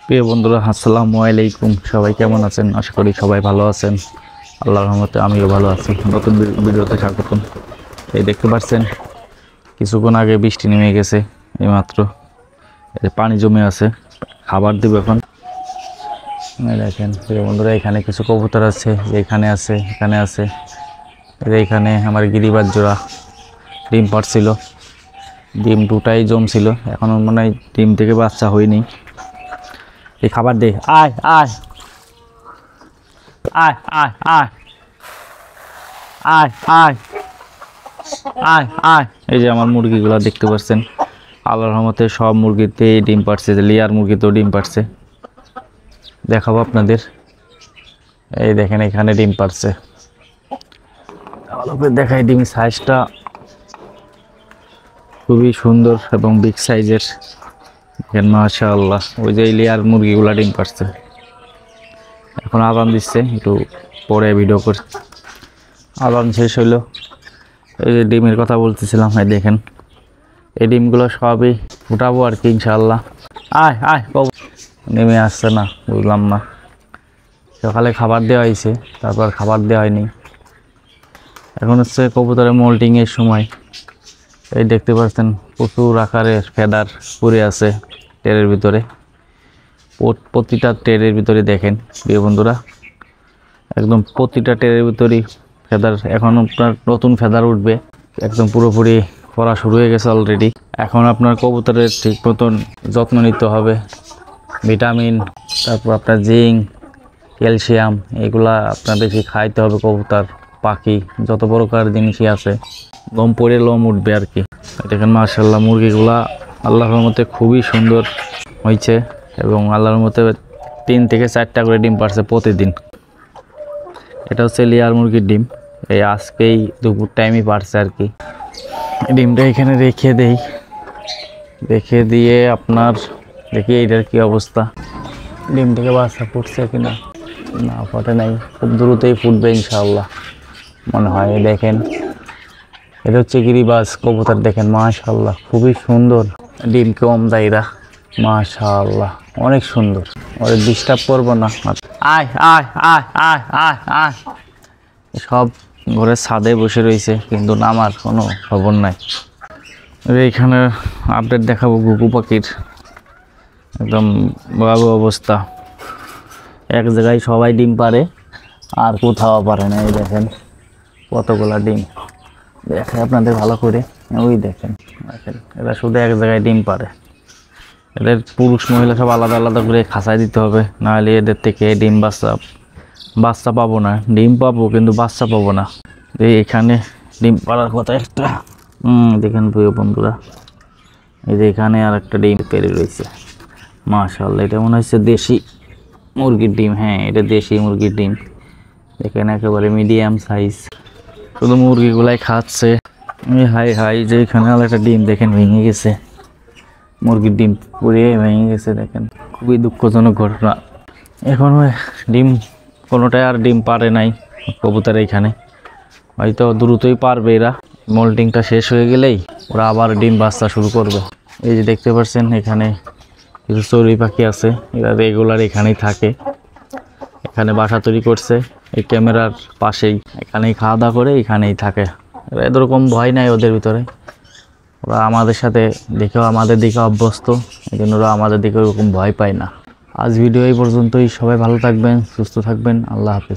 প্রিয় বন্ধুরা, আসসালামু আলাইকুম। সবাই কেমন আছেন? আশা করি সবাই ভালো আছেন। আল্লাহর রহমতে আমিও ভালো আছি। নতুন ভিডিওতে স্বাগতম। এই দেখতে পাচ্ছেন কিছুক্ষণ আগে বৃষ্টি নেমে গেছে, এইমাত্র পানি জমে আছে। খাবার দেব এখন। দেখেন প্রিয় বন্ধুরা, এখানে কিছু কবুতর আছে, এখানে আছে, এখানে আছে। এইখানে আমার গিরিবাজ জোড়া ডিম পাড়ছিল, ডিম দুটাই জমছিল, এখনো মনে হয় ডিম থেকে বাচ্চা হয়নি। এই খাবার দে, আয় আয় আয় আয় আয় আয় আয় আয় আয়। এই যে আমার মুরগিগুলো দেখতে পাচ্ছেন, আল্লাহর রহমতে সব মুরগিতে ডিম পাড়ছে, লেয়ার মুরগিতেও ডিম পাড়ছে। দেখাবো আপনাদের। এই দেখেন এখানে ডিম পাড়ছে, ভালো করে দেখাই। ডিম সাইজটা খুবই সুন্দর এবং বিগ সাইজের। দেখেন মাশাআল্লাহ, ওই যে লেয়ার মুরগিগুলা ডিম পাড়ছে। এখন আজান দিচ্ছে, একটু পরে ভিডিও করে আজান শেষ হইলো। এই যে ডিমের কথা বলতেছিলাম, এই দেখেন এই ডিমগুলো সবই ফুটাবো আর কি ইনশাআল্লাহ। আয় আয় নেমে আসছে না, বুঝলাম না। সকালে খাবার দেওয়া হয়েছে, তারপর খাবার দেওয়া হয়নি। এখন হচ্ছে কবুতরের মোল্টিংয়ের সময়। এই দেখতে পাচ্ছেন প্রচুর আকারের ফেদার পড়ে আছে টেরের ভিতরে। প্রতিটা টেরের ভিতরে দেখেন প্রিয় বন্ধুরা, একদম প্রতিটা টেরের ভিতরেই ফেদার। এখন আপনার নতুন ফেদার উঠবে, একদম পুরোপুরি পড়া শুরু হয়ে গেছে অলরেডি। এখন আপনার কবুতরের ঠিক মতন যত্ন নিতে হবে, ভিটামিন, তারপর আপনার জিঙ্ক, ক্যালসিয়াম, এগুলা আপনার বেশি খাইতে হবে। কবুতর পাখি যত প্রকার জিনিসই আছে, লোম পড়ে লোম উঠবে আর কি। দেখেন মাশাআল্লাহ, মুরগিগুলা আল্লাহর রহমতে খুবই সুন্দর হয়েছে এবং আল্লাহর রহমতে 3 থেকে 4টা করে ডিম পারছে প্রতিদিন। এটা হচ্ছে লেয়ার মুরগির ডিম, এই আজকেই দুপুর টাইমই পারছে আর কি। ডিমটা এখানে রেখে দেই, রেখে দিয়ে আপনার দেখি এইটার কি অবস্থা। ডিম থেকে বাচ্চা ফুটছে কিনা, না ফোটে নাই, খুব দ্রুতই ফুটবে ইনশাআল্লাহ মনে হয়। দেখেন এটা হচ্ছে গিরিবাজ কবুতর, দেখেন মাশাআল্লাহ খুবই সুন্দর। ডিম কম দাইরা, মাশাআল্লাহ অনেক সুন্দর। ওরে ডিস্টার্ব করবো না। আয় আয় আয় আয় আয় আয়। সব ঘরের ছাদে বসে রয়েছে, কিন্তু নামার কোনো খবর নাই। এইখানে আপডেট দেখাবো ঘুঘু পাখির, একদম ভয়াবহ অবস্থা। এক জায়গায় সবাই ডিম পারে আর কোথাও পারে না। এই দেখেন কতগুলা ডিম, দেখে আপনাদের ভালো করে। ওই দেখেন দেখেন, এরা শুধু এক জায়গায় ডিম পারে। এদের পুরুষ মহিলা সব আলাদা আলাদা করে খাঁচায় দিতে হবে, নাহলে এদের থেকে ডিম বাচ্চা পাবো না। ডিম পাবো কিন্তু বাচ্চা পাবো না। এখানে ডিম পাড়ার কথা একটা, দেখেন প্রিয় বন্ধুরা, এই যে এখানে আর একটা ডিম পেরে রয়েছে মাশাআল্লাহ। এটা মনে হচ্ছে দেশি মুরগির ডিম। হ্যাঁ, এটা দেশি মুরগির ডিম। দেখেন একেবারে মিডিয়াম সাইজ, শুধু মুরগিগুলাই খাচ্ছে। হাই হাই, যে এখানে আর একটা ডিম দেখেন ভেঙে গেছে, মুরগির ডিম পুড়ে ভেঙে গেছে। দেখেন খুবই দুঃখজনক ঘটনা। এখন ডিম কোনোটাই আর ডিম পারে নাই কবুতর। এইখানে হয়তো দ্রুতই পারবে এরা, মোল্টিংটা শেষ হয়ে গেলেই ওরা আবার ডিম বাচ্চা শুরু করবে। এই যে দেখতে পাচ্ছেন এখানে কিছু চড়ুই পাখি আছে, এরা রেগুলার এখানেই থাকে, এখানে বাসা তৈরি করছে এই ক্যামেরার পাশেই। এখানেই খাওয়া দাওয়া করে এখানেই থাকে। এরা এরকম ভয় নাই ওদের ভিতরে, ওরা আমাদের সাথে দেখেও আমাদের দিকে অভ্যস্ত, এই জন্য ওরা আমাদের দিকে ওরকম ভয় পায় না। আজ ভিডিও এই পর্যন্তই। সবাই ভালো থাকবেন, সুস্থ থাকবেন, আল্লাহ হাফেজ।